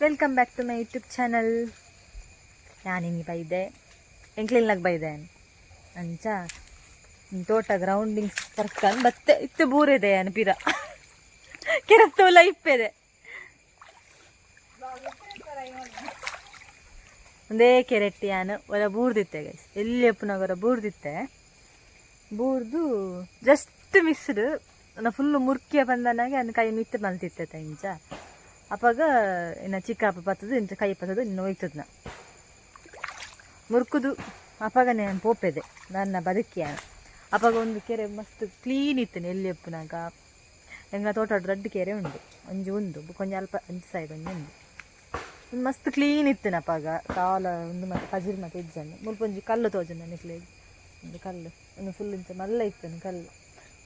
Welcome back to my YouTube channel. ಯಾನಿಂಗೆ ಬೈದೆ ಎಂಕ್ಲಿಲ್ನಾಗ ಬೈದೆ ಅಂಚ ತೋಟ ಗ್ರೌಂಡಿಂಗ್ ಕರ್ಕೊಂಡು ಬತ್ತೆ ಇತ್ತು ಬೂರಿದೆ ಅನ್ಪಿರ ಕೆರತ್ತೋಲ ಇಪ್ಪೆದೆ ಒಂದೇ ಕೆರೆಟ್ಟಿ ಯಾನು ಹೊರ ಬೂರ್ದಿತ್ತೆ ಗೈಸ್ ಎಲ್ಲಿ ಅಪ್ಪನಾಗ ಬೂರ್ದಿತ್ತೆ ಬೂರ್ದು ಜಸ್ಟ್ ಮಿಸ್ಡ್ ನಾ ಫುಲ್ಲು ಮುರ್ಕಿಯ ಬಂದನಾಗೆ ಅನ್ನ ಕೈ ಮಿತ್ತು ಮಲ್ತಿತ್ತೆ ಇಂಚ ಅಪ್ಪಾಗ ಇನ್ನು ಚಿಕ್ಕಪ್ಪ ಪತ್ತದು ಇಂಚ ಕೈ ಪತ್ತದು ಇನ್ನು ಹೋಯ್ತದ ನಾ ಮುರ್ಕುದು ಅಪ್ಪಾಗ ನಾನು ಪೋಪೆದೆ ನನ್ನ ಬದುಕಿಯ ಅಪ್ಪಾಗ ಒಂದು ಕೆರೆ ಮಸ್ತ್ ಕ್ಲೀನ್ ಇತ್ತು ಎಲ್ಲಿ ಅಪ್ಪನಾಗ ಎಂಗ ತೋಟ ದೊಡ್ಡ ಕೆರೆ ಉಂಡು ಒಂಜಿ ಒಂದು ಕೊಂಚ ಅಲ್ಪ ಅಂಚು ಸೈಡ್ ಒಂದು ಮಸ್ತ್ ಕ್ಲೀನ್ ಇತ್ತು ಅಪ್ಪಾಗ ಕಾಲ ಒಂದು ಮತ್ತೆ ಪಜಿರ್ ಮತ್ತೆ ಇಜ್ಜನ್ನು ಮುಲ್ಪ ಒಂಜಿ ಕಲ್ಲು ತೋಜನ ನಿಕ್ಲೇಗೆ ಒಂದು ಕಲ್ಲು ಒಂದು ಫುಲ್ ಇಂಚ ಮಲ್ಲ ಇತ್ತು ಕಲ್ಲು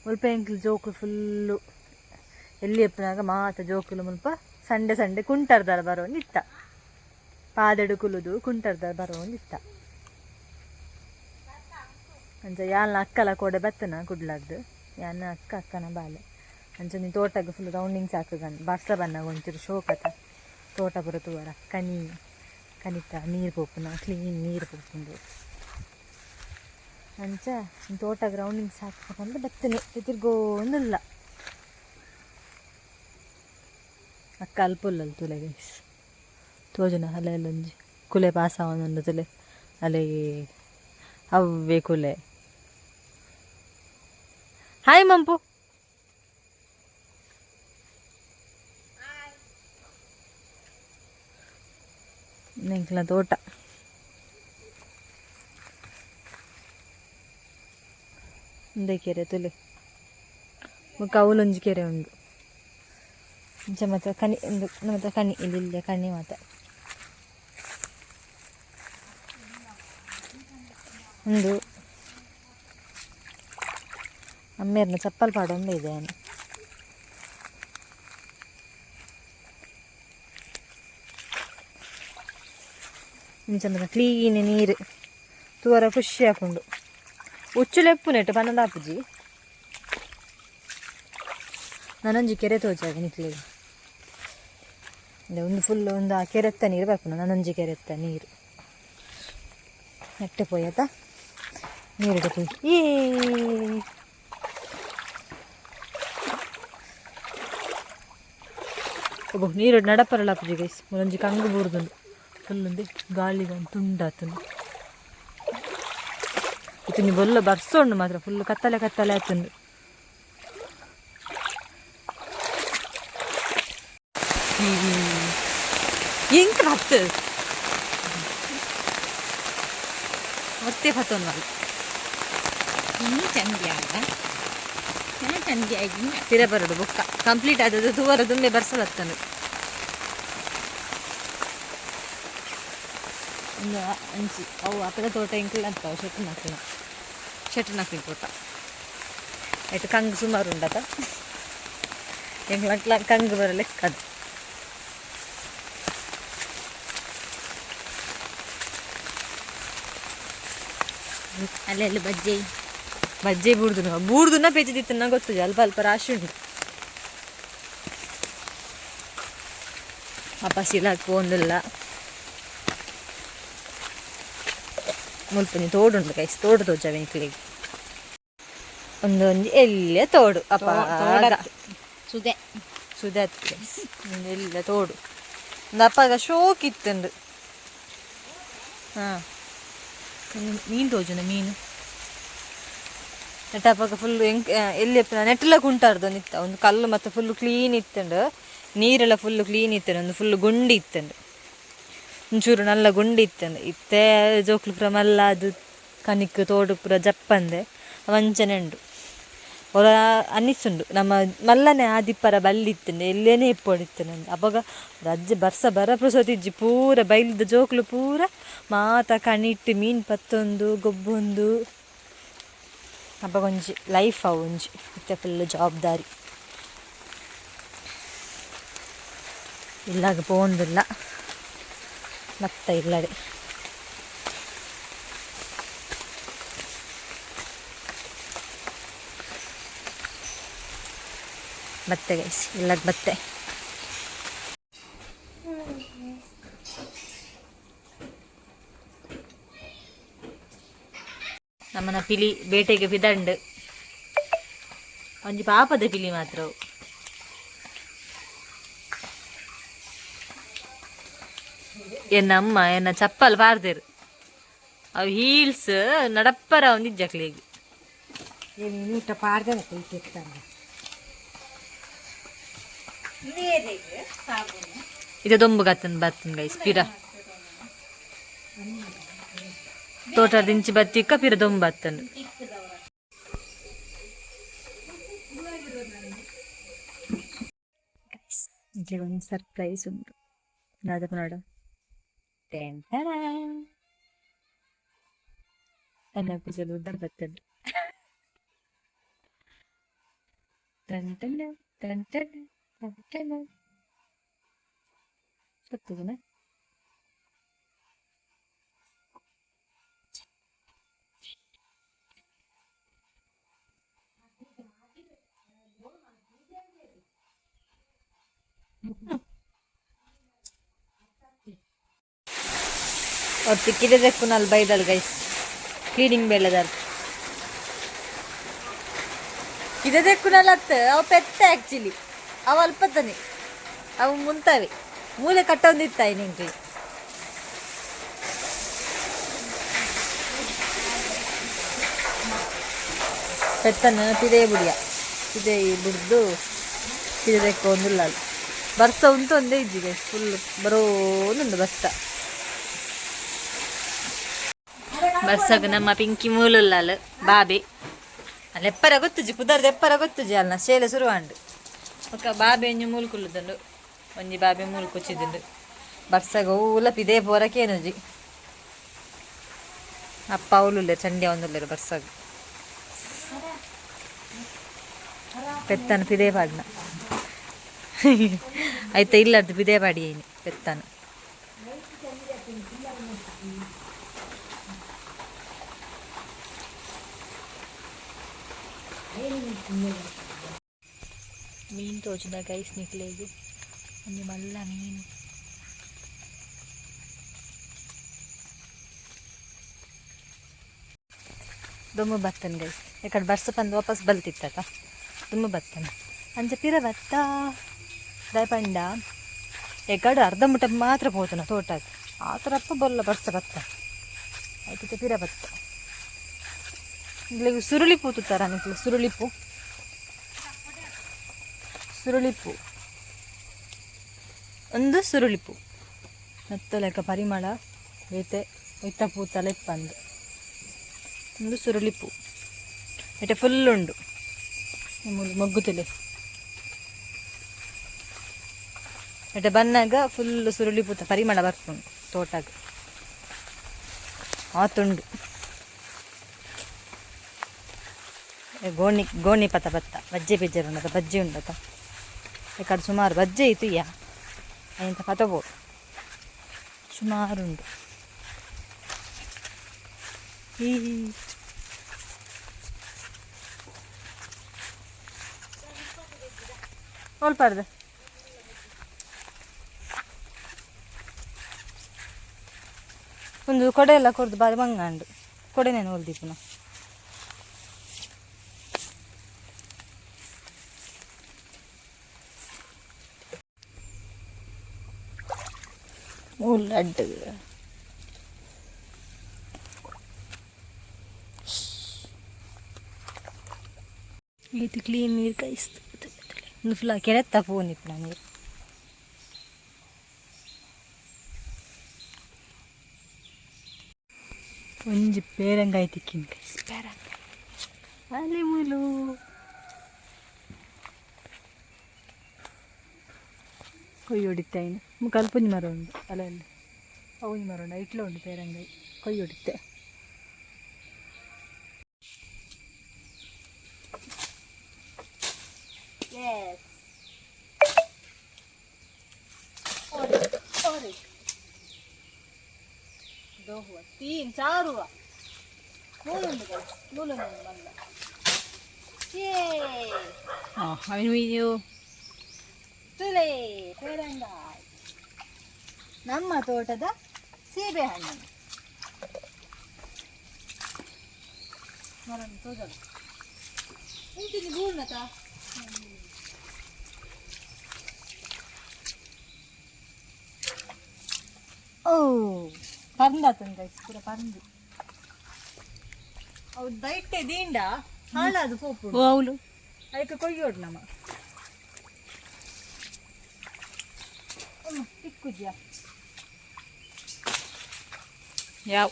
ಮುಲ್ಪ ಎಂಕ್ಲು ಜೋಕು ಫುಲ್ಲು ಎಲ್ಲಿ ಅಪ್ಪನಾಗ ಮಾತ ಜೋಕುಲು ಮುಲ್ಪ ಸಂಡೆ ಸಂಡೆ ಕುಂಟರ್ದಾರ ಬರೋಂದು ಇತ್ತ ಪಾದಡು ಕುಲುದು ಕುಂಟರ್ದಾರ ಬರೋಂದು ಇತ್ತ ಅಂಚ ಯಾಲ್ನ ಅಕ್ಕಲ ಕೊಡೆ ಬತ್ತನ ಕುಡ್ಲಾರ್ದು ಯಾನ ಅಕ್ಕನ ಬಾಲೆ ಅಂಚ ನೀನು ತೋಟಗೆ ಫುಲ್ ರೌಂಡಿಂಗ್ಸ್ ಹಾಕಗಂಡು ಬರ್ಸ ಬನ್ನಾಗ ಒಂಚೂರು ಶೋಕತ ತೋಟ ಪುರ ತೂವರ ಕನಿತ ನೀರು ಪೋಪುನ ಕ್ಲೀನ್ ನೀರು ಪೋಪುಂಡು ಅಂಚ ತೋಟಗೆ ರೌಂಡಿಂಗ್ಸ್ ಹಾಕಂದು ಬತ್ತನೆ ತಿರ್ಗೋಂದಿಲ್ಲ ಅಕ್ಕ ಅಲ್ಪುಲ್ಲಲ್ ತುಲೆ ಗೈಸ್ ತೋಜನ ಅಲೆ ಒಂಜಿ ಕುಲೆ ಪಾಸ ಒಂದು ತುಲೆ ಅಲೆಗೆ ಅವ್ವೆ ಕುಲೆ ಹಾಯ್ ಮಂಪು ನೆಂಕ್ಲ ತೋಟ ಒಂದೇ ಕೆರೆ ತುಲೆ ಕೌಲೊಂಜಿ ಕೆರೆ ಉಂಡು ಇಂಚ ಮತ್ತು ಕನಿ ಒಂದು ಮತ್ತು ಕಣ್ಣಿ ಇಲ್ಲಿ ಕಣ್ಣಿ ಮಾತ ಒಂದು ಅಮ್ಮೇರ್ನ ಚಪ್ಪಲ್ ಪಾಡೊಂದು ಇದೆ ಇಂಚ ಮತ್ತು ಕ್ಲೀನ್ ನೀರು ತೂವರ ಖುಷಿ ಹಾಕೊಂಡು ಉಚ್ಚುಲೆಪ್ಪು ನೆಟ್ಟು ಪನ್ನದಾಪುಜಿ ನಾನೊಂಜಿ ಕೆರೆ ತೋಜಾಗ ನಿಕ್ಲಿಗೆ ಒಂದು ಫುಲ್ ಒಂದು ಆ ಕೆರೆತ್ತ ನೀರು ಬರ್ಪುನ ನಾನೊಂಜಿ ಕೆರೆತ್ತ ನೀರು ನೆಟ್ಟೆ ಪೋಯತ ನೀರಿಗೆ ಪೋಯಿ ಒಬ್ಬ ನೀರು ನಡಪರಲಾಪುಜಿ ಗೈಸ್ ಒಂದೊಂಜಿ ಕಂಗು ಬೂರ್ದುಂಡು ಫುಲ್ ಒಂದು ಗಾಳಿಗಂದು ತುಂಡಾತುಂಡು ಇದು ನೀವು ಬೊಲ್ಲ ಬರ್ಸೋಂಡು ಮಾತ್ರ ಫುಲ್ ಕತ್ತಲೆ ಕತ್ತಲೆ ಆತುಂಡು ಎಂಕ ಹತ್ತು ಮತ್ತೆ ಪತ್ತೊಂದು ಮಾಡಿ ಚಂದಿ ಆಗಿ ತಿರ ಬರೋದು ಬುಕ್ಕ ಕಂಪ್ಲೀಟ್ ಆದದ್ದು ತೂವರ ದುಂಬೆ ಬರ್ಸಲತ್ತನು ಒಂದು ಅಂಚಿ ಅವು ಅಪ್ಪದ ತೋಟ ಇಂಕ್ಲ ಅಂತಾವ ಶೆಟ್ನಾಕಿನ ತೋಟ ಆಯ್ತು ಕಂಗು ಸುಮಾರು ಉಂಡತ ಎಂಕ್ಲ ಕಂಗು ಬರೋ ಲೆಕ್ಕ ಅದು ಅಲ್ಲೆಲ್ಲ ಬಜ್ಜೆ ಬೂರ್ದುನ ಪೆಚ್ಚಿದಿತ್ತು ನಂಗೆ ಗೊತ್ತಿದೆ ಅಲ್ಪ ಅಲ್ಪ ರಾಶಿ ಉಂಟು ಅಪ್ಪ ಸಿಲಾಕು ಒಂದಿಲ್ಲ ಮುಲ್ಪನಿ ತೋಡುಂಟು ಕೈಸ್ ತೋಡು ತೋಜಾವೆ ನಿಕ್ಲಿಗೆ ಒಂದೊಂದು ಎಲ್ಲೇ ತೋಡು ಅಪ್ಪ ಸುದೆ ಎಲ್ಲ ತೋಡು ಒಂದು ಅಪ್ಪಗ ಶೋಕ್ ಇತ್ತಂದು ಹಾಂ ಮೀನು ತೋಜನ ಮೀನು ನೆಟ್ಟಪ್ಪಾಗ ಫುಲ್ಲು ಎಲ್ಲಿ ನೆಟ್ಟೆಲ್ಲ ಕುಂಟಾರ್ದು ನಿತ್ತ ಒಂದು ಕಲ್ಲು ಮತ್ತು ಫುಲ್ಲು ಕ್ಲೀನ್ ಇತ್ತಂಡು ನೀರೆಲ್ಲ ಫುಲ್ಲು ಕ್ಲೀನ್ ಇತ್ತಂಡು ಒಂದು ಫುಲ್ಲು ಗುಂಡಿ ಇತ್ತಂಡು ಒಂಚೂರು ನಲ್ಲ ಗುಂಡಿ ಇತ್ತಂಡು ಇತ್ತೇ ಜೋಕ್ಲು ಪುರ ಮಲ್ಲ ಅದು ಕನಿಕ್ ತೋಡು ಪುರ ಜಪ್ಪಂದೆ ವಂಚನೆ ಉಂಡು ಹೊರ ಅನ್ನಿಸುಂಡು ನಮ್ಮ ಮಲ್ಲನೆ ಆದಿಪ್ಪರ ಬಲ್ಲಿತ್ತಂಡು ಎಲ್ಲೇನೇ ಇಪ್ಪೊಡಿತ್ತು ನಂದು ಅವಾಗ ರಜ್ಜೆ ಬರ್ಸ ಬರ ಪ್ರಸೋತಿಜ್ಜಿ ಪೂರ ಬೈಲಿದ್ದ ಜೋಕ್ಲು ಪೂರ ಮಾತ ಕಣಿಟ್ಟು ಮೀನು ಪತ್ತೊಂದು ಗೊಬ್ಬೊಂದು ಅವಾಗ ಒಂಜಿ ಲೈಫ್ ಅವು ಒಂಜಿ ಮತ್ತೆ ಫುಲ್ ಜವಾಬ್ದಾರಿ ಇಲ್ಲಾಗ ಪೋಂದಿಲ್ಲ ಮತ್ತೆ ಇಲ್ಲಡೆ ಬತ್ತೆ ಗೈಸ್ ಇಲ್ಲದ ಬತ್ತೆ ನಮ್ಮನ ಪಿಲಿ ಬೇಟೆಗೆ ಪಿದಂಡು ಒಂಜಿ ಪಾಪದ ಪಿಲಿ ಮಾತ್ರ ಅವು. ಎನ್ನಮ್ಮ ಎನ್ನ ಚಪ್ಪಲ್ ಪಾರ್ದೇರು ಅವು ಹೀಲ್ಸ್ ನಡಪ್ಪರ ಒಂದಿದ್ದ ಜಕ್ಲಿಗೆ ಊಟ ಪಾಡ್ದೆ ಇದು ದೊಂಬು ಗತ್ತನ್ ಬತ್ತನ್ ಗೈಸ್ ಪಿರ ತೋಟ ದಿಂಚಿ ಬತ್ತಿಕ್ಕ ಪಿರ ದೊಂಬು ಬತ್ತನ್ ಒಂದು ಸರ್ಪ್ರೈಸ್ ಉಂಟು ಅದಕ್ಕೆ ನೋಡ ನನ್ನ ಪೂಜೆಲು ಉದ್ದಾರ ಬತ್ತದ್ದು ಸತ್ತುಗುಣ ಒಟ್ಟು ಕಿಡದಕ್ಕೂ ನಲ್ಲಿ ಬೈದಲ್ ಗೈಸ್ ಕ್ಲೀನಿಂಗ್ ಬೇಳೆದಾರ ಕಿಡದಕ್ಕೂ ನಲ್ಲತ್ತ ಅವು ಪೆತ್ತ ಆ್ಯಕ್ಚುಲಿ ಅವು ಅಲ್ಪತ್ತನೆ ಅವು ಮುಂತಾವೆ ಮೂಲೆ ಕಟ್ಟೊಂದಿತ್ತಾಯಿ ನಿಂಗೆ ಪೆತ್ತನ ಪಿದೇ ಬುಡಿಯ ಪಿದೇ ಬುಡ್ದು ಪಿದೆಕ್ಕ ಒಂದಿಲ್ಲ ಅದು ಬರ್ಸ ಉಂಟು ಒಂದೇ ಇಜ್ಜಿಗೆ ಫುಲ್ ಬರೋನುಂಡು ಬಸ್ತ ಬರ್ಸಗ ನಮ್ಮ ಪಿಂಕಿ ಮೂಲುಲ್ಲಾಲ್ ಬಾಬೆ ಅಲ್ಲಿ ಎಪ್ಪರ ಗೊತ್ತುಜಿ ಕುದರ್ದು ಎಪ್ಪರ ಗೊತ್ತುಜಿ ಅಲ್ಲ ಶೇಲೆ ಸುರುವಾಂಡು ಒಕ್ಕ ಬಾಬೆ ಒಂಜಿ ಮೂಲು ಕುಲ್ಲುದುಂಡು ಒಂಜಿ ಬಾಬೆ ಮೂಲು ಕುಚ್ಚಿದುಂಡು ಬರ್ಸಗ ಊಲ ಪಿದೇ ಪೋರಕೇನುಜಿ ಅಪ್ಪ ಅವಳುಲ್ಲೆ ಚಂಡ್ಯ ಒಂದುಲ್ಲೇರು ಬರ್ಸಗ ಪೆತ್ತನ ಪಿದೇ ಪಾಡ್ನ ಆಯ್ತಾ ಇಲ್ಲದ್ದು ಪಿದೇ ಪಾಡಿ ಏನು ಪೆತ್ತನ ಮೀನು ತೋಚದ ಗೈಸ್ ನಿಕ್ಲೆಗೆ ಒಂದು ಮಲ್ಲ ಮೀನು ದುಮ್ಮ ಬತ್ತನ್ ಗೈಸ್ ಯಾಕಡೆ ಬರ್ಸ ಬಂದು ವಾಪಸ್ ಬಲ್ತಿತ್ತ ದುಮ್ಮ ಬತ್ತನ ಅಂಚ ಪಿರ ಬತ್ತ ದಯಪಂಡ ಎಕಡೆ ಅರ್ಧ ಮುಟ್ಟ ಮಾತ್ರ ಪೋತನ ತೋಟಕ್ಕೆ ಆ ಥರಪ್ಪ ಬೊಲ್ಲ ಬರ್ಸ ಬತ್ತ ಆಯ್ತು ಪಿರ ಬತ್ತ ಇಲ್ಲಿಗೆ ಸುರುಳಿ ಪೂತಾರ ನಿಕ್ಲು ಸುರುಳಿಪು ಒಂದು ಸುರುಳಿಪು ಮತ್ತು ಲೆಕ್ಕ ಪರಿಮಳ ಬೇತೆ ಒಯ್ತ ಪೂತ ಲೆಪ್ಪಂದು ಒಂದು ಸುರುಳಿಪು ಮತ್ತೆ ಫುಲ್ ಉಂಡು ಮೊಗ್ಗುತ್ತಲೆ ಮತ್ತೆ ಬನ್ನಾಗ ಫುಲ್ ಸುರುಳಿ ಪೂತ ಪರಿಮಳ ಬರ್ತುಂಡು ತೋಟಾಗ ಆತುಂಡು ಗೋಣಿ ಪತ ಬತ್ತ ಬಜ್ಜೆ ಬೇಜಾರು ಉಂಡತ ಬಜ್ಜಿ ಉಂಡತ ಯಾಕಡೆ ಸುಮಾರು ಬಜ್ಜೆ ಇತ್ತು ಯಾ ಅಂತ ಪತಬೋದು ಸುಮಾರು ಉಂಡು ಈ ನೋಡ್ಬಾರ್ದು ಒಂದು ಕೊಡೆ ಎಲ್ಲ ಕೊಡ್ದು ಬಾರಿ ಮಂಗಂಡು ಕೊಡೆನೇ ನೋಡ್ದಿಪ್ಪು ನಾ ಲಡ್ಡು ಇದು ಕ್ಲೀನ್ ನೀರು ಕಾಯಿಸ್ತು ಒಂದು ಫುಲ್ ಕೆರೆತ್ತ ಪೋನಿತ್ತು ನಾ ನೀರು ಒಂಜಿ ಪೇರಂಗಾಯಿ ತಿಕ್ಕಿನ ಕೈಸ್ ಪೇರಂಗಾಯಿ ಅಲ್ಲಿ ಮುಲು ಕೊಯ್ಯಿ ಹೊಡಿತೆ ಇನ್ನು ಮುಖಾಲು ಪುಂಜಿ ಮರ ಉಂಟು ಅಲ್ಲಲ್ಲಿ ಪುಂಜಿ ಮರ ಉಂಟು ಇಟ್ಲ ಉಂಟು ಪೇರಂಗಾಯಿ ಕೊಯ್ಯಿ ಹೊಡಿತೆ दो हुआ 3 4 हुआ नूल ये हाँ हमें वीडियो ತುಲೆ ಪೇರಂಗಾಯಿ ನಮ್ಮ ತೋಟದ ಸೀಬೆ ಹಣ್ಣು ಓ ಪರಂದಾತನ್ ಗೈಸ್ ಪೂರ ಪರಂದು ಅವು ದೈಟ್ಯ ದೀಂಡ ಹಾಳಾದು ಪೋಪು ಓ ಅವಳು ಅದಕ್ಕೆ ಕೊಯ್ಯೋಡು ನಮ್ಮ ತಿಕ್ಕುಜ್ಜ ಯಾವ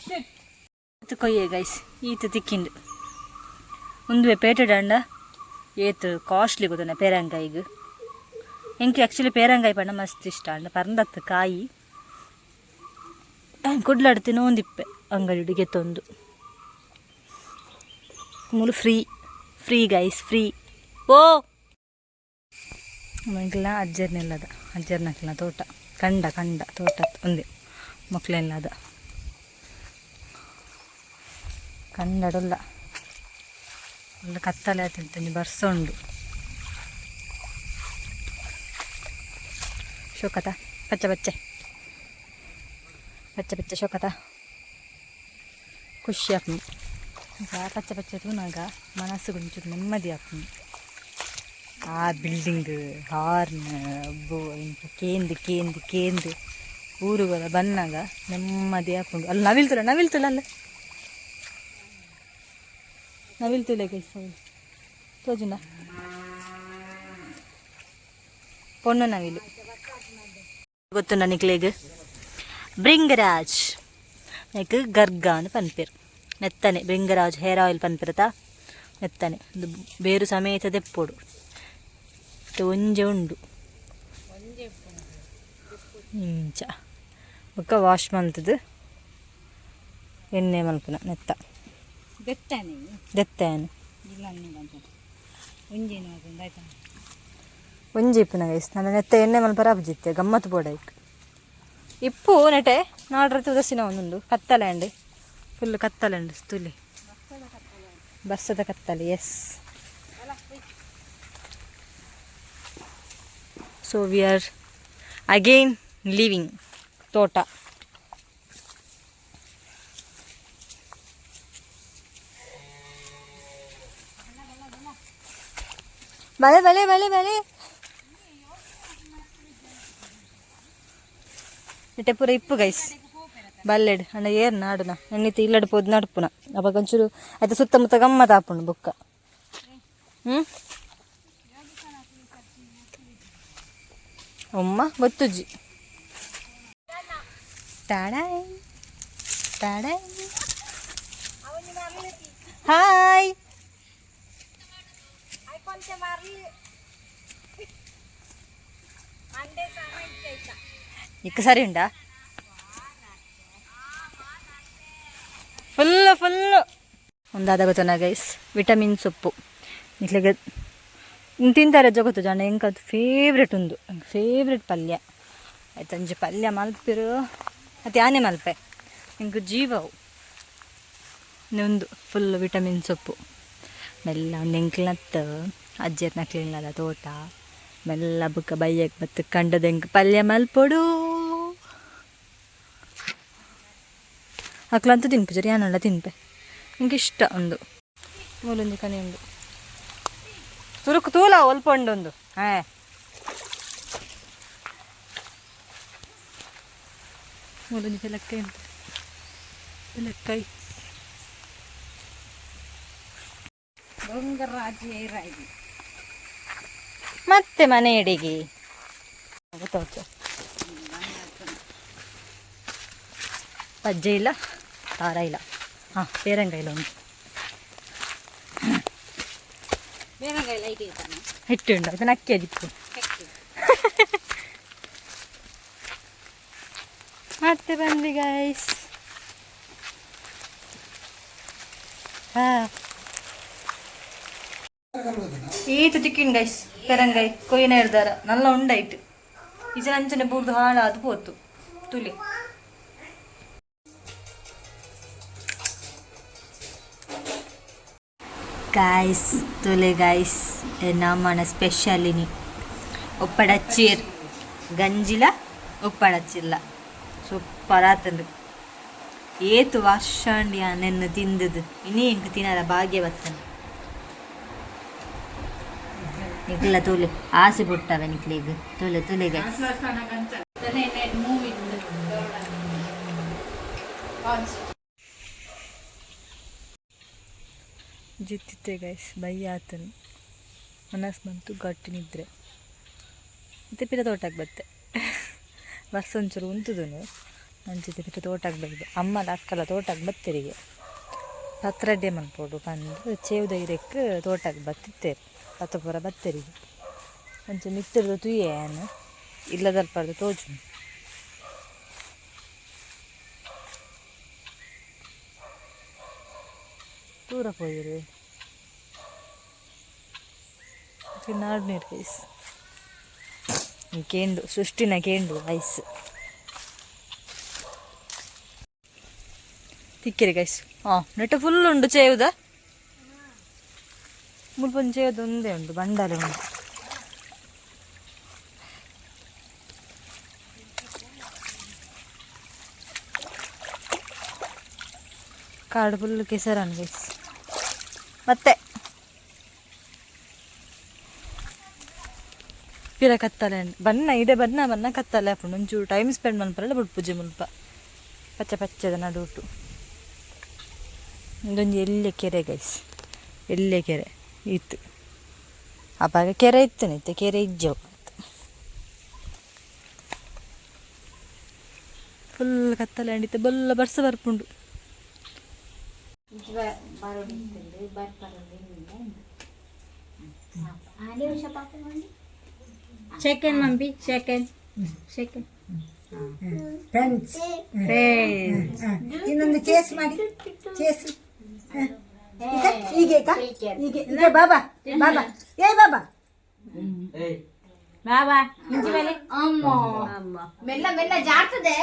ಕೊಯ್ಯೆ ಗೈಸ್ ಈತ ತಿಕ್ಕಿಂಡು ಒಂದು ಪೇಟೆ ದಂಡ ಏತು ಕಾಸ್ಟ್ಲಿ ಗೊತ್ತನ ಪೇರಂಗಾಯಿಗೆ ಎಂಕಿ ಆ್ಯಕ್ಚುಲಿ ಪೇರಂಗಾಯಿ ಪಂಡ ಮಸ್ತ್ ಇಷ್ಟ ಅಂಡ ಪರಂದತ್ತು ಕಾಯಿ ಕುಡ್ಲಾಡ್ತಿ ನೋಂದಿಪ್ಪೆ ಅಂಗಡಿಗೆ ತೊಂದು ಮೂಲು ಫ್ರೀ ಗೈಸ್ ಫ್ರೀ ಓ ಮಕ್ಕಳ ಅಜ್ಜರ್ನೆಲ್ಲದ ಅಜ್ಜರ್ನಕ್ಲ ತೋಟ ಕಂಡ ತೋಟ ಒಂದೇ ಮಕ್ಕಳೆಲ್ಲದ ಕಂಡಡಲ್ಲ ಒಳ್ಳೆ ಕತ್ತಲೆ ಆತಿಂತ ಬರ್ಸೊಂಡು ಶೋಕತ ಪಚ್ಚ ಶೋಕತ ಖುಷಿ ಆಪ್ನು ಈಗ ಪಚ್ಚ ತೂನಾಗ ಮನಸ್ಸು ಕೊಂಚೂರು ನೆಮ್ಮದಿ ಆಪ್ನು ಆ ಬಿಲ್ಡಿಂಗ್ ಹಾರ್ನ್ ಕೇಂದು ಊರುಗಳ ಬಂದಾಗ ನೆಮ್ಮದಿ ಹಾಕೊಂಡು ಅಲ್ಲಿ ನವಿಲ್ತುಲ ಅಲ್ಲ ನವಿಲ್ತುಲೆ ಕೈಸ ತೋಜುಂಡ ಪೊಣ್ಣು ನವಿಲು ಗೊತ್ತುಂಡ ನಿಕ್ಲೆಗ್ ಬ್ರಿಂಗರಾಜ್ ನೆಕ್ ಗರ್ಗ ಅಂತ ಪನ್ಪೇರು ನೆತ್ತನೆ ಬ್ರಿಂಗರಾಜ್ ಹೇರ್ ಆಯಿಲ್ ಪನ್ಪಿರತ ನೆತ್ತನೆ ಒಂದು ಬೇರು ಸಮೇತ ತೆಪ್ಪೋಡು ಒಂಜೆ ಉಂಡು ಇಂಚ ಬೊಕ್ಕ ವಾಶ್ ಮಲ್ತದು ಎಣ್ಣೆ ಮಲ್ಪುನ ನೆತ್ತ ದೆತ್ತೇನು ಒಂಜಿ ಇಪ್ಪುನ ಗೈಸ್ ನನ್ನ ನೆತ್ತ ಎಣ್ಣೆ ಮಲ್ಪರ ಅಬ್ಜಿತ್ತೆ ಗಮ್ಮತ್ತು ಬೋಡೈಕ್ ಇಪ್ಪು ನೆಟೆ ನಾಡ್ರತಿ ಉದಸಿನ ಒಂದೊಂದು ಕತ್ತಲೆ ಅಂಡಿ ಫುಲ್ ಕತ್ತಲೆ ಅಂಡಿ ತುಲಿ ಬಸ್ಸದ ಕತ್ತಲೆ yes so we are again living ತೋಟ ಬಲೆ ಇಟ್ಟೆ ಪೂರ ಇಪ್ಪು ಗೈಸ್ ಬಲ್ಲೆಡ್ ಅಣ್ಣ ಏರ್ ನಾಡುನ ಎಣ್ಣಿತ್ತು ಇಲ್ಲಡ್ ಪೋದು ನಡ್ಪುನ ಅವಾಗ ಒಂಚೂರು ಆಯ್ತು ಸುತ್ತಮುತ್ತ ಗಮ್ಮತ್ ಹಾಪುಂಡು ಬುಕ್ಕ ಒಮ್ಮ ಗೊತ್ತುಜ್ಜಿ ಟಾಡಾಯ್ ಹಾಯ್ ಇಕ್ಕ ಸರಿ ಉಂಟಾ ಫುಲ್ಲು ಒಂದಾದ ಗೊತ್ತನ ಗೈಸ್ ವಿಟಮಿನ್ ಸೊಪ್ಪು ಇಟ್ಲಿಗೆ ತಿಂತಾರೆ ಜಗತ್ತು ಜನ ಎಂಕದು ಫೇವ್ರೆಟ್ ಉಂದು ಫೇವ್ರೆಟ್ ಪಲ್ಯ ಆಯ್ತು ಅಂಜಿ ಪಲ್ಯ ಮಲ್ಪಿರು ಮತ್ತು ಆನೆ ಮಲ್ಪೆ ಇಂಕ ಜೀವವು ಒಂದು ಫುಲ್ ವಿಟಮಿನ್ ಸೊಪ್ಪು ಮೆಲ್ಲ ಒಂದು ಎಂಕ್ಲತ್ತು ಅಜ್ಜರ್ನ ಕ್ಲೀನದ ತೋಟ ಮೆಲ್ಲ ಬುಕ್ಕ ಬೈಯಕ್ಕೆ ಬತ್ತು ಕಂಡದ ಎಂಕ್ ಪಲ್ಯ ಮಲ್ಪೊಡು ಅಕ್ಲಂತೂ ತಿನ್ಪುಜರಿ ಯಾನೆಲ್ಲ ತಿನ್ಪೆ ನಿಂಗೆ ಇಷ್ಟ ಒಂದು ಮೂಲೊಂದು ಕನೆ ಉಂಡು ತುರುಕು ತೂಲ ಒಲ್ಪ ಉಂಡೊಂದು ಮೂಲೊಂದು ಲೆಕ್ಕ ಉಂಟು ಲೆಕ್ಕೈ ಮತ್ತೆ ಮನೆ ಎಡೆಗೆ ಪಜ್ಜೆ ಇಲ್ಲ ಖಾರ ಇಲ್ಲ ಪೇರಂಗಾಯಿ ಇಲ್ಲ ಒಂದು ಹಿಟ್ಟುಂಡು ಅದನ್ನ ಅಕ್ಕಿ ಅದಿಪ್ಪು ಮತ್ತೆ ಬಂದ್ವಿ ಗೈಸ್ ಈತು ಚಿಕ್ಕಿನ್ ಗೈಸ್ ಪೆರಂಗಾಯಿ ಕೊಯ್ನ ಹಿಡ್ದಾರ ನಲ್ಲ ಉಂಡಾಯ್ತು ಈಚೆ ಅಂಚನೆ ಬೂರ್ದು ಹಾಳಾದು ಹೋತು ತುಲಿ ಗಾಯ್ಸ್ ತುಲೆ ಗಾಯ್ಸ್ ನಮ್ಮನ ಸ್ಪೆಷಲಿನಿ ಉಪ್ಪಡಚ್ಚೀರ್ ಗಂಜಿಲ ಉಪ್ಪಡಚ್ಚಿಲ್ಲ ಸೂಪರ್ ಆತಂದು ಏತು ವರ್ಷ ನೆನ್ನು ತಿಂದದು ಇನ್ನೇ ಇಂಕ ತಿನ್ನರ ಭಾಗ್ಯವತ್ತನ ನಿಕ್ಲ ತೋಲೆ ಆಸೆ ಪುಟ್ಟವೆ ನಿಕ್ಲಿಗೆ ತೊಲೆ ತೊಲೆಗೆ ಜಿತ್ತಿತ್ತೆ ಗೈಸ್ ಬಯ್ಯ ಆತನು ಮನಸ್ಸು ಬಂತು ಗಟ್ಟಿ ನಿದ್ರೆ ಮತ್ತೆ ಪಿರ ತೋಟಕ್ಕೆ ಬತ್ತೆ ವರ್ಷ ಒಂಚೂರು ಉಂತುದನು ಅಂಚಿತೆ ಪಿರ ತೋಟಕ್ಕೆ ಬಂದು ಅಮ್ಮನ ಅಕ್ಕಲ ತೋಟಕ್ಕೆ ಬತ್ತರಿಗೆ ಪತ್ರಡ್ಡೆ ಮನ್ಪೋಡು ಬಂದು ಚೇವ್ದೈರಕ್ಕೆ ತೋಟಕ್ಕೆ ಬತ್ತಿತ್ತೇರು ಪತ್ತಪುರ ಬತ್ತರಿಗೆ ಅಂಚೆ ಮಿತ್ತರದ ತುಯ್ಯೇನು ಇಲ್ಲದಲ್ಪಡ್ದು ತೋಜು ದೂರ ಪೋಯಿರು ನಾಡು ನೀರು ಗೈಸ್ ಕೇಂಡು ಸೃಷ್ಟಿನ ಕೇಂಡು ಐಸ್ ತಿಕ್ಕಿರಿ ಗೈಸ್ ನೆಟ್ಟ ಫುಲ್ ಉಂಡು ಚೇವುದ ಮುಲ್ಪೊಂದು ಚೇವ್ದು ಒಂದೇ ಉಂಟು ಬಂಡಾಲೆ ಉಂಟು ಕಾಡು ಫುಲ್ ಕೆಸರನ್ ಗೈಸ್ ಮತ್ತೆ ಪಿರ ಕತ್ತಲೆ ಬಣ್ಣ ಇದೆ ಬಣ್ಣ ಕತ್ತಲೆ ಹಾಕೊಂಡು ಒಂಚೂರು ಟೈಮ್ ಸ್ಪೆಂಡ್ ಮನ್ಪರಲ್ಲ ಬಿಟ್ಟು ಪೂಜೆ ಮುಲ್ಪ ಪಚ್ಚ ಪಚ್ಚದ ನಡುಟು ಇದೊಂದು ಎಲ್ಲೆ ಕೆರೆ ಗೈಸ್ ಎಲ್ಲೆ ಕೆರೆ ಇತ್ತು ಅಪ್ಪಾಗ ಕೆರೆ ಇತ್ತು ನಿತ್ತೆ ಕೆರೆ ಇಜ್ಜವು ಫುಲ್ ಕತ್ತಲೆ ಅಂಡಿತ್ತೆ ಬಲ್ಲ ಬರ್ಸ ಬರ್ಪುಂಡು ಸೆಕೆಂಡ್ ಮಂಬಿ ಸೆಕೆಂಡ್ ಫ್ರೆಂಡ್ಸ್ ಇನ್ನೊಂದು ಚೇಸ್ ಮಾಡಿ ಚೇಸ್ ಹೀಗೆ ಹೀಗೆ ಬಾಬಾ ಬಾಬಾ ಏ ಬಾಬಾ ಬಾಬಾ ಇಂಚಿ ಮೇಲೆ ಮೆಲ್ಲ ಮೆಲ್ಲ ಜಾರ್ತದೆ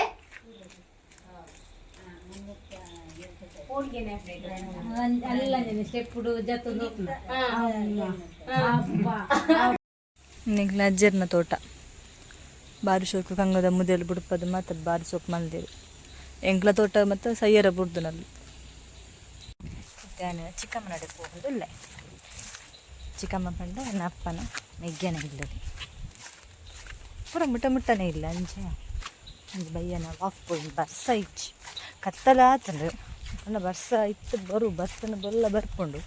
ಅಲ್ಲ ಸ್ಟೆಪ್ಪುಡು ಜತ್ತು ನಿಂಗೆ ಅಜ್ಜರ್ನ ತೋಟ ಬಾರಿ ಸೋಕು ಕಂಗದ ಮುದೆಲು ಬಿಡ್ಪದು ಮತ್ತು ಬಾರಿ ಸೋಕು ಮಲ್ದೇರು ಎಂಕ್ಲ ತೋಟ ಮತ್ತು ಸಯ್ಯರ ಬುಡ್ದು ನಲ್ಲಿ ನಾನು ಚಿಕ್ಕಮ್ಮ ನಡೆ ಹೋಗೋದು ಇಲ್ಲ ಚಿಕ್ಕಮ್ಮ ಪಂಡ ನನ್ನ ಅಪ್ಪನ ಮೆಗ್ಗೆನ ಇಲ್ಲದೆ ಪೂರ ಮುಟ್ಟನೇ ಇಲ್ಲ ಅಂಚೆ ಒಂದು ಬಯ್ಯನ ವಾಕ್ ಪೋಯಿ ಬರ್ಸ ಇಚ್ಚಿ ಕತ್ತಲ ಆತಂದ್ರೆ ಅಣ್ಣ ಬರ್ಸ ಇತ್ತು ಬರು ಬರ್ತನ ಬಲ್ಲ ಬರ್ಕೊಂಡು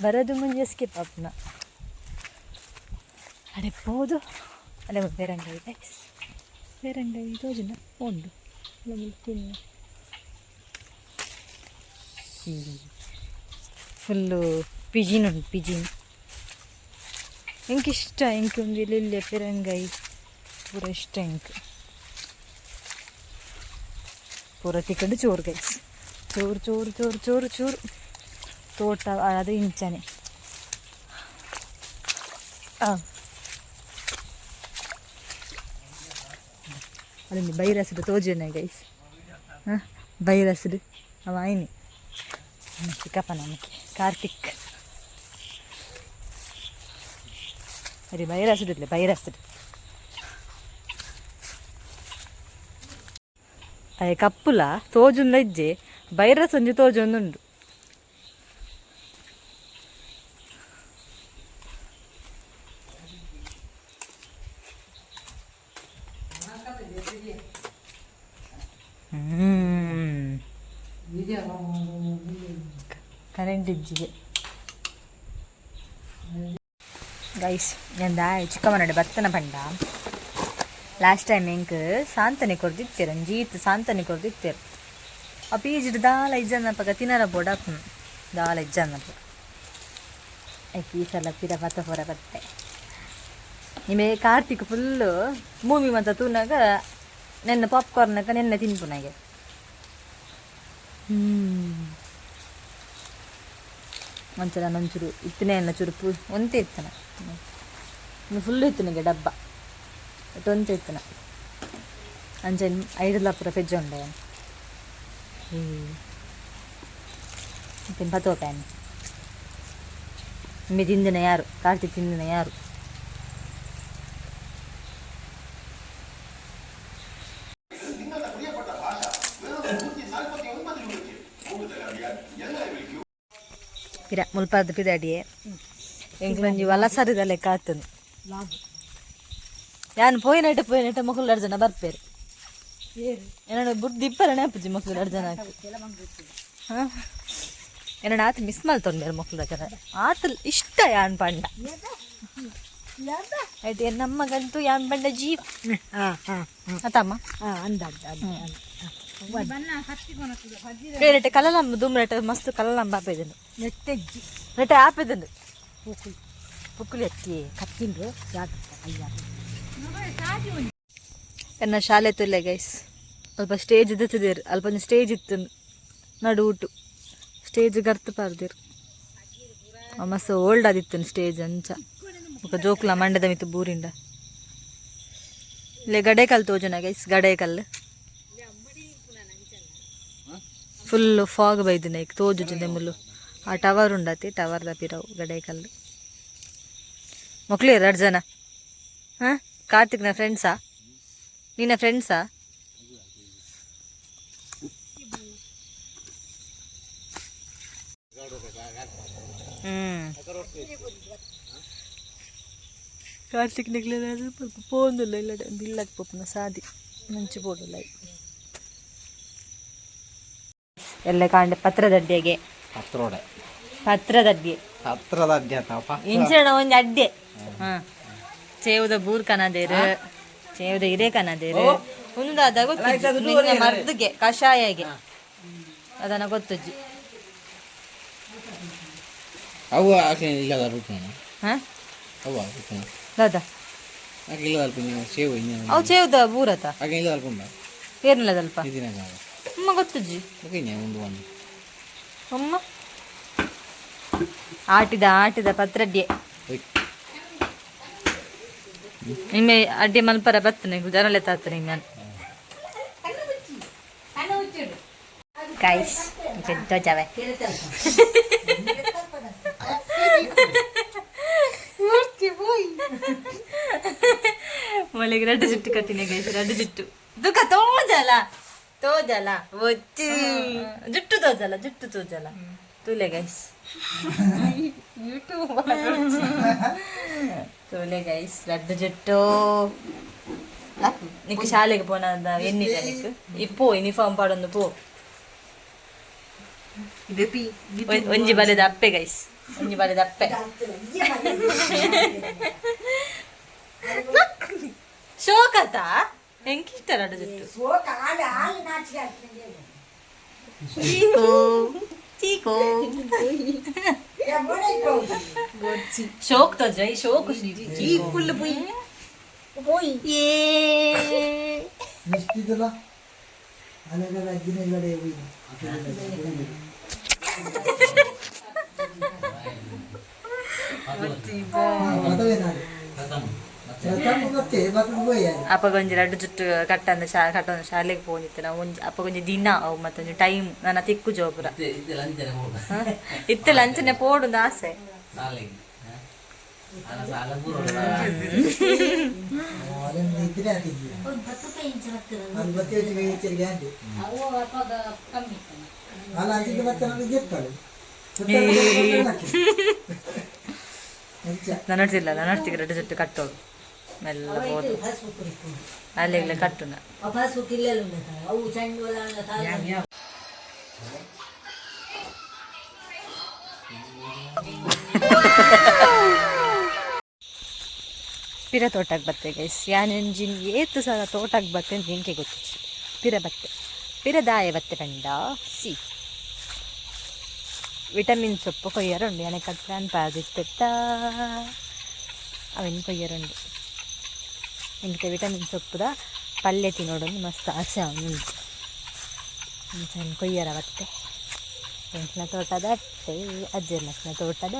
ಬರೋದು ಮುಂಜೆ ಸ್ಕಿಪ್ ಅಪ್ಪನ ಅಡೆಪ್ಪೋದು ಅಲ್ಲೇ ಬೇರಂಗೈ ಗೈಸ್ ಬೇರಂಗೈ ತೋಜುನ ಉಂಡು ತಿನ್ನು ಫುಲ್ಲು ಪಿಜಿನ್ ಉಂಟು ಪಿಜಿನ್ ಎಂಕ್ ಇಷ್ಟ ಎಂಕ್ ಒಂದು ಇಲ್ಲಿ ಪೆರಂಗೈ ಪೂರ ಇಷ್ಟ ಎಂಕ್ ಪೂರ ತಿಕ್ಕಂಡು ಚೋರು ಗೈಸ್ ಚೋರು ಚೋರು ಚೋರು ಚೋರು ಚೋರು ತೋಟ ಅದು ಇಂಚನೆ ಅಲ್ಲಿ ಬೈರಸ್ಡು ತೋಜನೆ ಗೈಸ್ ಬೈರಸ್ಡು ಅವ ಆಯ್ನಿ ಚಿಕ್ಕಪ್ಪ ನಮಗೆ ಕಾರ್ತಿಕ್ ಅರೆ ಬೈರಸ್ಡು ಇರಲಿ ಬೈರಸ್ಡು ಅದೇ ಕಪ್ಪುಲ ತೋಜುಂದ ಇಜ್ಜೆ ಬೈರಸ್ ಒಂಜಿ ತೋಜೊಂದುಂಡು ಕರೆಂಟ್ ಇಜ್ಜಿಗೆ ಗೈಸ್ ಎಂದ ಚಿಕ್ಕಮ್ಮ ನಡೆ ಬತ್ತನ ಪಂಡ ಲಾಸ್ಟ್ ಟೈಮ್ ಎಂಕ್ ಸಾಂತನೆ ಕೊಡ್ದಿತ್ತೇರು ಜೀತ್ ಸಾಂತನೆ ಕೊಡ್ದಿತ್ತೇರು ಆ ಪೀಜಿಡ್ ದಾಲ ಇಜ್ಜನ್ನಪ್ಪಗ ತಿನ್ನರ ಬೋಡಾಕು ದಾಲ ಇಜ್ಜನ್ನಪ್ಪ ಈ ಸಲ ಪಿರ ಪತ್ತ ಹೊರ ಬತ್ತೆ ನಿಮೆ ಕಾರ್ತಿಕ್ ಫುಲ್ಲು ಮೂವಿ ಮತ್ತು ತೂನಾಗ ನೆನ್ನ ಪಾಪ್ಕಾರ್ನಾಗ ನೆನ್ನೆ ತಿನ್ಪುನಾಗೆ ಒಂಚೂರು ಒಂಚೂರು ಇತ್ತನೇ ಅನ್ನ ಚುರುಪು ಒಂತೆ ಇತ್ತನ ಇನ್ನು ಫುಲ್ಲು ಇತ್ತನಿಗೆ ಡಬ್ಬ ಬಟ್ ಒಂತೆ ಇತ್ತನ ಅಂಚೆ 5 ಲಪುರ ಪೆಜ್ಜ ಉಂಡೆ ಪತ್ತೋ ಪ್ಯಾನ್ ನಿಮ್ಮೆ ತಿಂದಿನ ಯಾರು ಕಾರ್ತಿಕ್ ತಿಂದಿನ ಯಾರು ಪಿರ ಮುಲ್ಪಾದ ಪಿದಾಡಿಯೇ ಎಂಕ್ಲೊಂಜಿ ವಲಸರಿದ ಲೆಕ್ಕ ಆತನು ಯಾನು ಪೋಯಿನಟ ಮಕ್ಕಳು 2 ಜನ ಬರ್ಪೇರು ಏನೋ ಬುಡ್ದು ಇಪ್ಪರ ನೆನಪುಜಿ ಮಕ್ಕಳು 2 ಜನ ಹಾಂ ಏನೋ ಆತ ಮಿಸ್ ಮಾಡ್ತೊಂಡ್ಯಾರ ಮಕ್ಕಳು ಜನ ಆತ ಇಷ್ಟ ಯಾನ್ ಪಂಡ ಆಯ್ತು ನಮ್ಮಗಂತೂ ಯಾನ್ ಪಂಡ ಜೀವ ಆತಮ್ಮ ರೇಟೆ ಕಲ್ಲಂಬ ದುಮ್ರೇಟ ಮಸ್ತ್ ಕಲ್ಲಂಬ ಆಪೇದನು ರೇಟೆ ಆಪೇದನು ಪುಕ್ಕುಲಿ ಎತ್ತಿ ಕತ್ತಿಂಡ್ರು ಎನ್ನ ಶಾಲೆ ತುಲ್ಲೆ ಗೈಸ್ ಅಲ್ಪ ಸ್ಟೇಜ್ ಇದ್ದತಿದ್ದೀರು ಅಲ್ಪ ಒಂದು ಸ್ಟೇಜ್ ಇತ್ತು ನಡು ಊಟು ಸ್ಟೇಜ್ ಗರ್ತು ಪಾರ್ದಿರು ಮಸ್ತ್ ಓಲ್ಡ್ ಆದಿತ್ತು ಸ್ಟೇಜ್ ಅಂಚ ఒక ಜೋಕ್ಲ ಮಂಡದ ಮಿತ್ತು ಬೂರಿಂಡ ಇಲ್ಲೇ Gadekal ತೋಜನ guys Gadekal full fog ಬೈದಿನ ಈಗ ತೋಜುಜು ನೆಮ್ಮಲು ಆ ಟವರ್ ಉಂಡತಿ ಟವರ್ ದಪಿರವು ಗಡೇಕಲ್ ಮಕ್ಳು 2 ಜನ ಹಾಂ ಕಾರ್ತಿಕ್ನ ಫ್ರೆಂಡ್ಸಾ ನಿನ್ನ ಫ್ರೆಂಡ್ಸಾ కార్తీక్ నెగ్లేదు పోందులే ఇలా బిల్లకి పోపున సాది మంచి పోడుಲ್ಲ ಎಲ್ಲ ಕಾಂಡೆ ಪತ್ರದಡ್ಡೆಗೆ ಪತ್ರದಡ್ಡೆ ಇಂಚಣ ಒಂದು ಅಡ್ಡೆ ಹಾಂ ಚೇವುದ ಬೂರ್ ಕನದೇರು ಚೇವುದ ಹಿರೇ ಕನದೇರು ಒಂದಾದ ಗೊತ್ತು ಮರ್ದಿಗೆ ಕಷಾಯಗೆ ಅದನ್ನ ಗೊತ್ತಜ್ಜಿ ಅವು ಹಾಂ ಹೌದಾ ಸೇವ್ ಅವು ಚೇವುದ ಬೂರತ ಇಲ್ಲ ಏನಿಲ್ಲದಲ್ಪ ಅಮ್ಮ ಗೊತ್ತಜ್ಜಿ ಅಮ್ಮ ಆಟಿದ ಪತ್ರಡ್ಡೆ ನಿಮ್ಮೆ ಅಡ್ಡೆ ಮಲ್ಪರ ಬತ್ತನೆ ಜನಲೆ ತಾತನೆ ನಾನು ಗೈಸ್ ಜಾವೆ ಮೊಲೆಗೆ 2 ಜುಟ್ಟು ಕಟ್ಟಿನ ಗೈಸ್ 2 ಜುಟ್ಟು ದುಃಖ ತೋಜಲ ಒಚ್ಚಿ ಜುಟ್ಟು ತೋಜಲ ತುಲೆ ಗೈಸ್ ತುಲೆ ಗೈಸ್ 2 ಜುಟ್ಟು ನಿಕ್ ಶಾಲೆಗೆ ಪೋನದ ಎನ್ನಿದೆ ನಿಕ್ ಇಪ್ಪೋ ಯೂನಿಫಾರ್ಮ್ ಪಾಡೊಂದು ಪೋ ಒಂಜಿ ಬಲೆದ ಅಪ್ಪೆ ಗೈಸ್ ಒಂಜಿ ಬಲೆದ ಅಪ್ಪೆ ಶೋಕತ ಹೆಂಗಿಷ್ಟ 2 ಜುಟ್ಟು ಚೀಕೋ ಶೋಕ್ तो जय शोक कुल पोई ये मिष्टी तुला अलग अजिने लढे होई ಅಪ್ಪ ಗೊಂಜಿ 2 ಜುಟ್ಟು ಕಟ್ಟಂದ ಕಟ್ಟೊಂದು ಶಾಲೆಗೆ ಪೋನಿತ್ತು ನಾವು ಅಪ್ಪ ಗೊಂಜಿ ದಿನ ಅವು ಮತ್ತೊಂದು ಟೈಮ್ ನನ್ನ ತಿಕ್ಕು ಜೋಪುರ ಇತ್ತು ಲಂಚನೆ ಪೋಡು ಆಸೆ ನಾನು ನೋಡ್ತಿಗೆ 2 ಜುಟ್ಟು ಕಟ್ಟೋಳು ಮೆಲ್ಲ ಹೋದು ಅಲ್ಲಿಗೆ ಕಟ್ಟುನ ಪಿರ ತೋಟಕ್ಕೆ ಬತ್ತೆ ಗೈಸ್ ಯಾನೆಂಜಿನ್ ಏತು ಸಲ ತೋಟಕ್ಕೆ ಬತ್ತೆ ಅಂತ ನಿಂಗೆ ಗೊತ್ತಿತ್ತು ಪಿರ ಬತ್ತೆ ಪಿರದಾಯ ಬತ್ತೆ ಪಂಡ ಸಿ ವಿಟಮಿನ್ ಸೊಪ್ಪು ಕೊಯ್ಯರುಂಡು ಯಾನೆ ಕಟ್ಟಾನ್ ಪಾದಿತ್ತ ಅವೆನ್ ಕೊಯ್ಯರುಂಡು ಇಂಕ ವಿಟಮಿನ್ ಸೊಪ್ಪುದ ಪಲ್ಯ ತಿನ್ನೋಡೊಂದು ಮಸ್ತ್ ಆಸೆ ಅವನುಂಟು ಇಂಚನ್ ಕೊಯ್ಯರ ಬತ್ತೆ ಎಂಟ್ನ ತೋಟದ ಅಟ್ಟೆ ಅಜ್ಜರ್ನಸ್ನ ತೋಟದ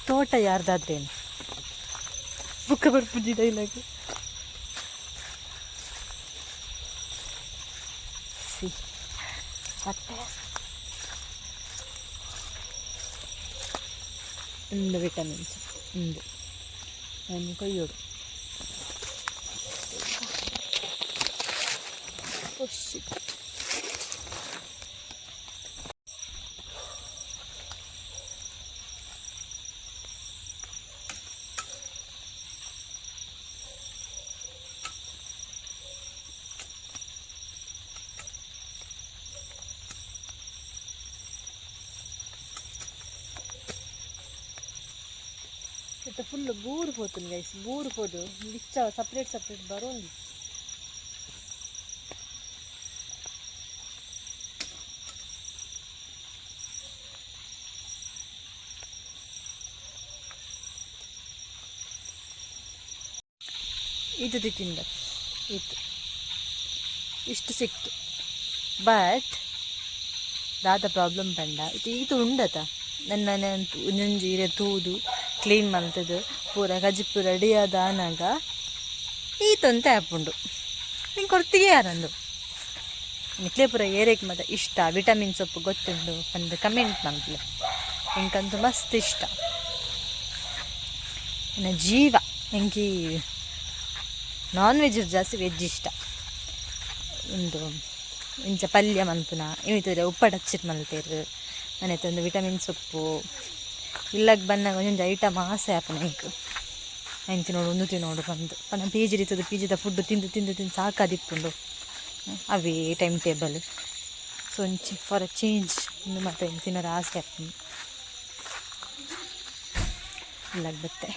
ತೋಟ ಯಾರ್ದಾದ್ರೇನು ಬುಕ್ಕ ಬರ್ಪುಜಿ ಡೈಲಾಗ್ ಸಿ ಮತ್ತೆ ಒಂದು ವಿಟಮಿನ್ಸ್ ಒಂದು ನಾನು ಕೊಯ್ಯೋಡು ಮತ್ತೆ ಫುಲ್ ಬೂರು ಹೋತು ಗೈಸ್, ಬೂರು ಹೋದು ಬಿಚ್ಚ ಸಪ್ರೇಟ್ ಸಪ್ರೇಟ್ ಬರೋಂದು. ಇದು ತಿಂದ ಇತ್ತು ಇಷ್ಟು ಸಿಕ್ತು. ಬಟ್ ದಾದ ಪ್ರಾಬ್ಲಮ್ ಪಂಡ ಇದು ಉಂಡತ ನನ್ನ ಒಂಜೊಂಜಿ ತೂದು ಕ್ಲೀನ್ ಮಲ್ತದು ಪೂರ ಗಜಿಪ್ಪು ರೆಡಿ ಆದ ಆನಾಗ ಈತೊಂತ ಆ್ಯಪುಂಡು ನಿಂಗೆ ಕೊಡ್ತಿಗೆ ಯಾರಂದು ನಿಕ್ಲೆ ಪೂರ ಏರೇಕ್ ಮಾತ್ರ ಇಷ್ಟ. ವಿಟಮಿನ್ ಸೊಪ್ಪು ಗೊತ್ತುಂಡು ಅಂದು ಕಮೆಂಟ್ ಮಾಡ್ಲೆ, ನಿಂಕಂತೂ ಮಸ್ತ್ ಇಷ್ಟ. ಇನ್ನು ಜೀವ ನನಗೆ ನಾನ್ ವೆಜ್ ಜಾಸ್ತಿ, ವೆಜ್ ಇಷ್ಟ. ಒಂದು ಇಂಚ ಪಲ್ಯ ಮಲ್ಪುನ ಇಮಿತರೆ ಉಪ್ಪಟ್ಟು ಹಚ್ಚಿಟ್ಟು ಮಲ್ತೇರು ಮನೆ ತಂದು ವಿಟಮಿನ್ ಸೊಪ್ಪು ಇಲ್ಲಕ್ಕೆ ಬಂದಾಗ ಒಂದೊಂದು ಐಟಮ್ ಆಸೆ ಆಪನ ಈಗ ಹೆಂಗೆ ತಿನ್ನೋಡು ಒಂದು ತಿನ್ನೋಡು ಬಂದು ಪನ ಪಿ ಜಿ ಇರ್ತದೆ. ಪಿ ಜಿದ ಫುಡ್ಡು ತಿಂದು ತಿಂದು ತಿಂದು ಸಾಕಾದಿಪ್ಪುಂಡು ಅವೇ time table. So for a change ಒಂದು ಮತ್ತೆ ತಿನ್ನೋರು ಆಸೆ ಆಪುಂಡು ಇಲ್ಲಕ್ಕೆ ಬತ್ತೆ.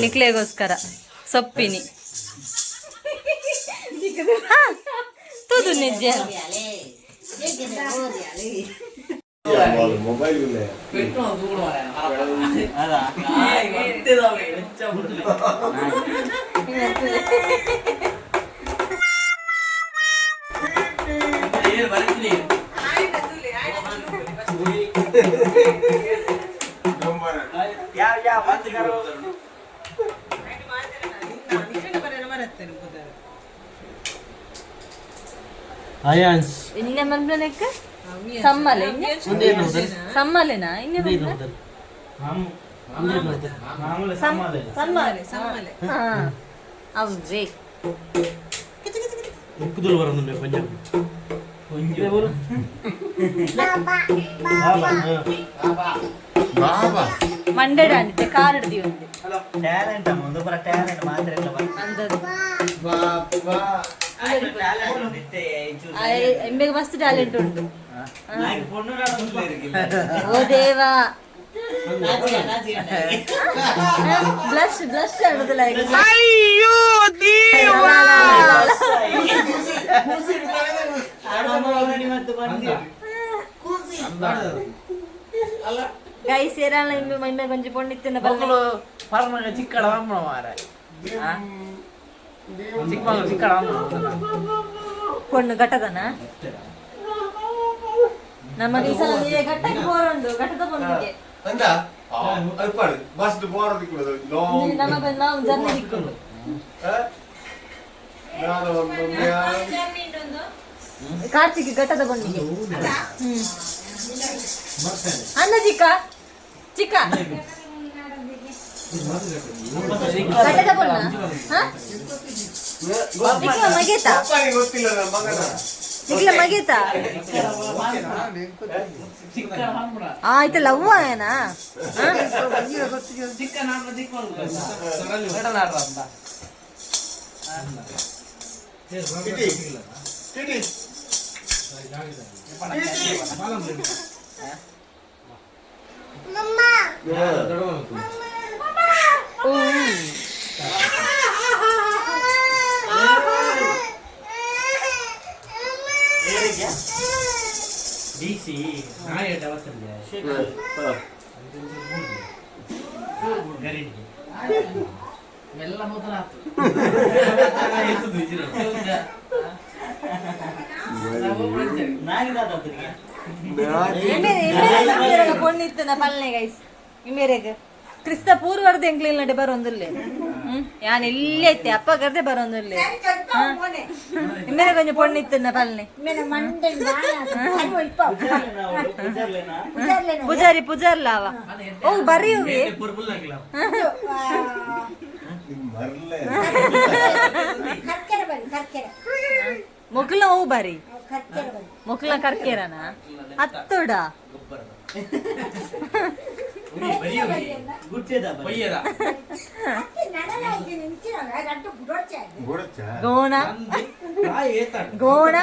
ನಿಕ್ಲೆಗೋಸ್ಕರ ಸೊಪ್ಪಿನಿ ತೂದು ನಿಜ ಇನ್ನೆ ಮನ್ಬಲಕ್ಕ ಸಮ್ಮಲೆ ಸಮ್ಮಲೆನಾ ಇನ್ನೆ ಅವ್ವೇ ಮಂಡಡ ಅಂತೆ ಕಾರಡ್ದಿ ಒಂದು ಟ್ಯಾಲೆಂಟ್ ಒಂದು ಬರ ಟ್ಯಾಲೆಂಟ್ ಮಾತ್ರ ಎಂಬೆಗೆ ಮಸ್ತ್ ಟ್ಯಾಲೆಂಟ್ ಉಂಟು. ಓ ದೇವಾ ಬ್ಲಶ್ ಬ್ಲಶ್ ಆಡುದಿಲ್ಲ ಕೈ ಸೇರಲ್ಲ ಇಮ್ಮೆ ಕೊಂಚ ಪೊಣ್ಣಿತ್ತಿನ ಚಿಕ್ಕಡ ಮಾರ ಚಿಕ್ಕಡ ಪೊಣ್ಣು ಘಟದನ ನಮಗೆ ಈ ಸಲ ಘಟ್ಟಕ್ಕೆ ಬೋರುಂಡು ಘಟದ ಪೊಣ್ಣಿಗೆ ನಮಗೆ ನಾವು ಜರ್ನಿ ದಿಕ್ಕೊಂಡು ಕಾರ್ತಿಕ್ ಘಟ್ಟದ ಪೊಣ್ಣಿಗೆ ಅನ್ನ ಚಿಕ್ಕ ಚಿಕ್ಕ ಘಟ್ಟದ ಪೊಣ್ಣ ಮಗೇತಾ ಇಗ್ಲ ಮಗೇತಾ ಆಯ್ತಲ್ಲ ಅವ್ವ ಏನಾ DC ನಾಳೆ ಅವತ್ತಲ್ಲ ಗರಿಡಿ ಎಲ್ಲ ಮೊದಲ ಪೊಣ್ಣಿತ್ತನ ಪಲ್ಲೆ ಗೈಸ್ ಇಮೇರೆಗ ಕ್ರಿಸ್ತ ಪೂರ್ವರ್ದ ಎಂಕ್ಲಿಲ್ಲಡೆ ಬರೋಂದಿಲ್ಲ ಯಾನ್ ಇಲ್ಲೇ ಐತೆ ಅಪ್ಪ ಗರ್ದೆ ಬರೋಂದಿಲ್ಲ ಇಮೇರೆ ಕೊಂಚ ಪೊಣ್ಣಿತ್ತನ ಪಲ್ಲೆ ಪೂಜಾರಿ ಪೂಜಾರ್ಲ ಅವ ಓ ಬರ್ರಿ ಹೋಗಿ ಮೊಕ್ಲ ಹೂ ಬಾರಿ ಮೊಕ್ಲ ಕರ್ಕೇರನ ಹತ್ತೋಡ పొయ్యేదా ಗೋಣ ಗೋಣ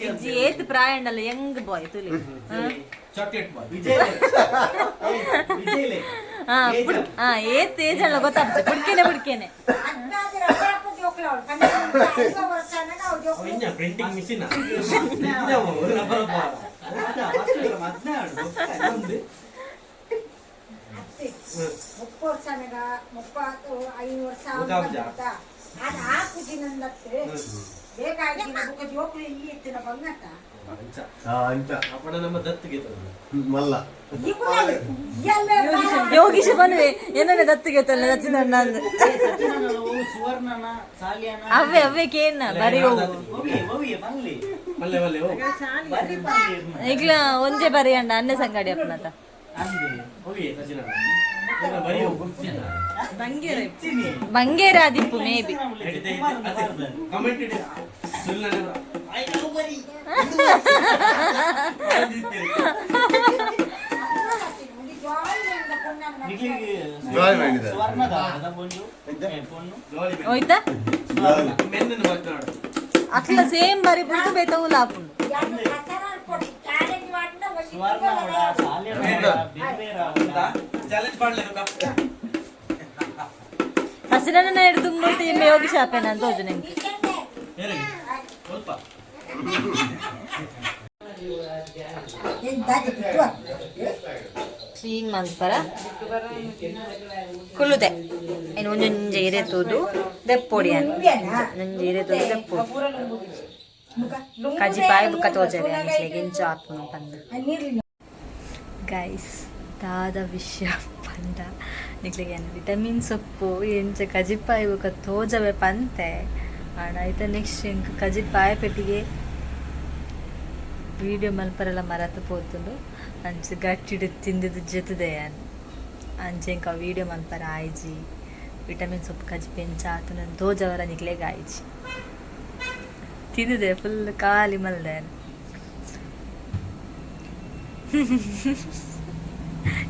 ಇಜ್ಜಿ ಏತ್ ಪ್ರಾಯಣ್ಣಲ್ಲ ಯಂಗ್ ಬಾಯ್ ತುಲಿ చాక్లెట్ బాయ్ ಏತ್ ಏಜ್ ಅಲ್ಲ ಗೊತ್ತಾಗ್ತದೆ ಬುಡ್ಕೇನೆ ಪ್ರಿಂಟಿಂಗ್ ಮಿಷಿನ್ అప్పుడు ನಮ್ಮ ದತ್ತಿಗೆ ಮಲ್ಲ ಯೋಗೀಶ ಬನ್ವೆ ಏನೇ ದತ್ತಿಗೆ ದತ್ತಿನ ಅವೇ ಕೇನ ಬರೀ ಮಲ್ಲೆ ಮಲ್ಲೆ ಈಗ್ಲ ಒಂದೇ ಬರೀ ಅಂಡ ಅನ್ನೆ ಸಂಗಡಿ ಅಪ್ಪನತ ಹೋಗಿ ಸಚಿನ ಬರೀ ಬಂಗೇರ ಆದಿಪ್ಪು ಮೇ ಬಿ ಕಮೆಂಟ್ ಇಡಿ ಸುಳ್ಳನೆ ಹೋಯ್ತಾ ಮೆನ್ನನ್ನು ಮಾತನಾಡು ಅట్లా సేమ్ బరి పుట్టు బెతవు లాపు ಚಾಲೆಂಜ್ ಮಾಡ್ಲೇನು ಹಸಿರನ್ನ ಹಿಡಿದುಕೊಂಡು ಯೋಗಿ ಶಾಪೇನ ಅಂತ ಹೋಜು ನಿಮ್ಗೆ ಸ್ವಲ್ಪ ಕ್ಲೀನ್ ಮಾಡ್ತಾರ ಕುಲ್ಲುದೆ ಇನ್ನು ಒಂದೊಂದು ಎರೆ ತೋದು ದೆಪ್ಪೊಡಿ ಒಂದೊಂದು ಎರೆ ತೋದು ದೆಪ್ಪೊಡಿ ಕಜಿ ಪಾಯ ಬುಕ್ಕ ತೋಜವೆ ಅನಿಸ್ಲಿಗೆ ಇಂಚು ಆತ್ಮ ಪಂದ ಗೈಸ್ ದಾದ ವಿಷಯ ಪಂಡ ನಿಕ್ಲಿಗೆ ಏನು ವಿಟಮಿನ್ ಸೊಪ್ಪು ಎಂಚ ಕಜಿಪಾಯಿ ಬುಕ್ಕ ತೋಜವೆ ಪಂತೆ ಆಣ ಆಯ್ತಾ ನೆಕ್ಸ್ಟ್ ಇಂಕ ಕಜಿಪಾಯ ಪೆಟ್ಟಿಗೆ ವೀಡಿಯೋ ಮಲ್ಪರೆಲ್ಲ ಮರತು ಪೋತುಂಡು ಅಂಚೆ ಗಟ್ಟಿಡು ತಿಂದಿದ್ದು ಜೊತೆದೆಯಾನು ಅಂಚೆ ಇಂಕ ವೀಡಿಯೋ ಮಲ್ಪರ ಆಯ್ಜಿ ವಿಟಮಿನ್ ಸೊಪ್ಪು ಕಜಿ ಪೆಂಚ ಆತು ನನ್ನ ತೋಜವರ ನಿಕ್ಲೆಗೆ ಆಯ್ಜಿ ತಿಂದಿದೆ ಫುಲ್ ಖಾಲಿ ಮಲ್ದೇನು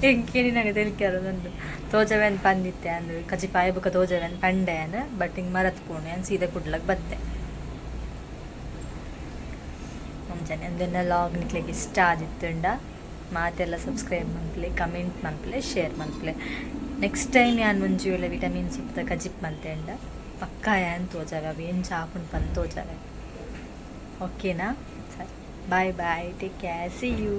ಹೆಂಗೆ ನನಗೆ ತಿಳ್ಕ್ಯಾರು ನಂದು ತೋಜವೇನು ಪಂದಿತ್ತೆ ಅಂದ್ರೆ ಕಜಿ ಪಾಯ ಬುಕ್ಕ ತೋಜವೇನು ಪಂಡೆಯನ್ ಬಟ್ ಹಿಂಗೆ ಮರತ್ ಪೋಣೆ ಅನ್ ಸೀದಾ ಕುಡ್ಲಕ್ಕೆ ಬತ್ತೆ ಮುಂಜಾನೆ ಅಂದನ್ನ ಲಾಗ್ ನಿಕ್ಲಿಕ್ಕೆ ಇಷ್ಟ ಆದಿತ್ತುಂಡ ಮಾತೆಲ್ಲ ಸಬ್ಸ್ಕ್ರೈಬ್ ಮನ್ಪ್ಲೆ ಕಮೆಂಟ್ ಮನ್ಪ್ಲೆ ಶೇರ್ ಮನ್ಪ್ಲೆ ನೆಕ್ಸ್ಟ್ ಟೈಮ್ ಯಾನ್ ಮುಂಜು ಎಲ್ಲ ವಿಟಮಿನ್ ಸೊಪ್ಪು ಕಜಿಪ್ ಮಂತೇಂಡ ಪಕ್ಕ ಏನ್ ತೋಜಾವೆ ಅವು ಏನು ಚಾಪುನ್ ಪನ್ ತೋಜಾವೆ ಓಕೆನಾ ಸರಿ bye bye take care see you